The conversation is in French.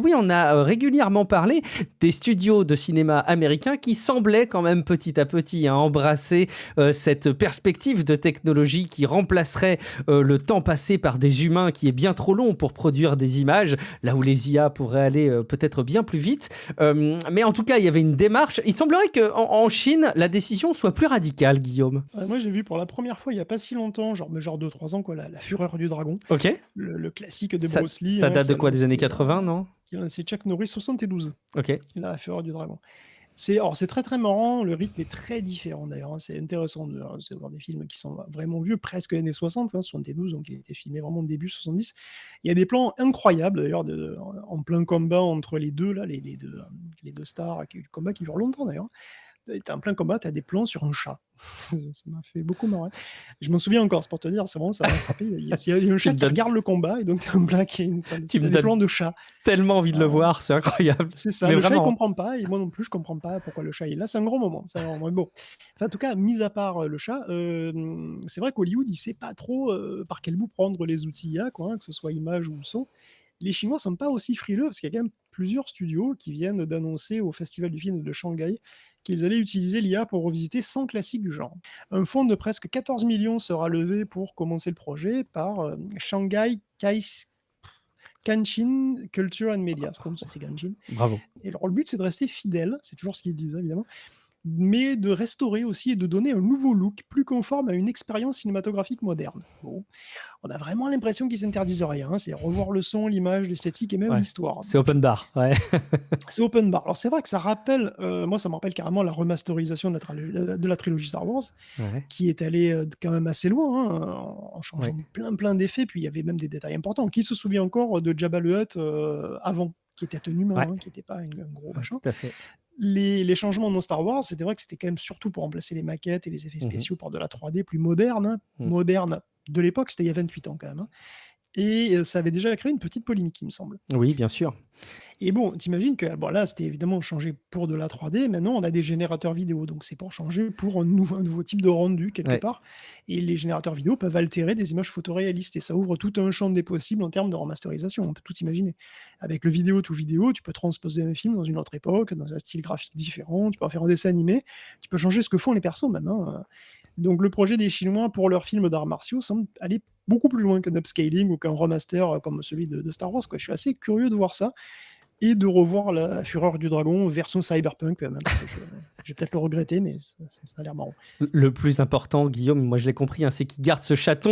Oui, on a régulièrement parlé des studios de cinéma américains qui semblaient quand même petit à petit embrasser cette perspective de technologie qui remplacerait le temps passé par des humains qui est bien trop long pour produire des images, là où les IA pourraient aller peut-être bien plus vite. Mais en tout cas, il y avait une démarche. Il semblerait qu'en Chine, la décision soit plus radicale, Guillaume. Moi, j'ai vu pour la première fois il y a pas si longtemps, genre 2-3 ans quoi, la Fureur du dragon, Ok. le classique de Ça, Bruce Lee, ça hein, date de quoi, des années 80, non? qui a lancé Chuck Norris 72, Ok. la Fureur du dragon. C'est très, très marrant, le rythme est très différent d'ailleurs, hein, c'est intéressant de voir des films qui sont vraiment vieux, presque années 60, hein, 72, donc il a été filmé vraiment début 70. Il y a des plans incroyables d'ailleurs en plein combat entre les 2 là, les 2 stars, combat qui dure longtemps d'ailleurs. Tu es en plein combat, tu as des plans sur un chat. Ça m'a fait beaucoup marrer. Je m'en souviens encore, c'est pour te dire, c'est vraiment ça m'a frappé. Il y a un Tu chat me qui donnes, regarde le combat et donc tu as un black et tu tu me as des donnes plans de chat. tellement envie de le Heu, voir, c'est incroyable. c'est ça, Mais le chat il vraiment. comprend pas et moi non plus je comprends pas pourquoi le chat est là. C'est un gros moment, c'est un grand moment. Bon, enfin, en tout cas, mis à part, le chat, c'est vrai qu'Hollywood, il sait pas trop, par quel bout prendre les outils IA quoi, hein, que ce soit image ou son. Les Chinois sont pas aussi frileux parce qu'il y a quand même plusieurs studios qui viennent d'annoncer au Festival du film de Shanghai qu'ils allaient utiliser l'IA pour revisiter 100 classiques du genre. Un fonds de presque 14 millions sera levé pour commencer le projet par Shanghai Canshin Culture and Media. Je pense que c'est Canshin. Bravo. Et alors, le but, c'est de rester fidèle, c'est toujours ce qu'ils disent évidemment, mais de restaurer aussi et de donner un nouveau look plus conforme à une expérience cinématographique moderne. Bon, on a vraiment l'impression qu'ils s'interdisent rien, hein, c'est revoir le son, l'image, l'esthétique et même Ouais. l'histoire. C'est Donc, open bar. Ouais. c'est open bar. Alors c'est vrai que ça rappelle, moi ça me rappelle carrément la remasterisation de la trilogie Star Wars, Ouais. qui est allée, quand même assez loin, hein, en Ouais. changeant plein d'effets, puis il y avait même des détails importants. Qui se souvient encore de Jabba le Hutt, avant? Qui était un humain, Ouais. hein, qui était pas un gros Ouais, machin. tout à fait. Les changements dans Star Wars, c'était vrai que c'était quand même surtout pour remplacer les maquettes et les effets Mhm. spéciaux par de la 3D plus moderne, hein, Mm. moderne de l'époque, c'était il y a 28 ans quand même, hein, et ça avait déjà créé une petite polémique, il me semble. Oui, bien sûr. Et bon, t'imagines que bon là, c'était évidemment changé pour de la 3D, maintenant on a des générateurs vidéo, donc c'est pour changer pour un nouveau type de rendu quelque Ouais. part, et les générateurs vidéo peuvent altérer des images photoréalistes et ça ouvre tout un champ des possibles en termes de remasterisation, on peut tout imaginer. Avec le vidéo to vidéo, tu peux transposer un film dans une autre époque, dans un style graphique différent, tu peux en faire un dessin animé, tu peux changer ce que font les persos même, hein. Donc le projet des Chinois pour leurs films d'arts martiaux semble aller beaucoup plus loin qu'un upscaling ou qu'un remaster, comme celui de Star Wars, quoi. Je suis assez curieux de voir ça et de revoir la Fureur du Dragon version cyberpunk, même parce que je vais peut-être le regretter, mais ça a l'air marrant. Le plus important, Guillaume, moi je l'ai compris, c'est qu'il garde ce chaton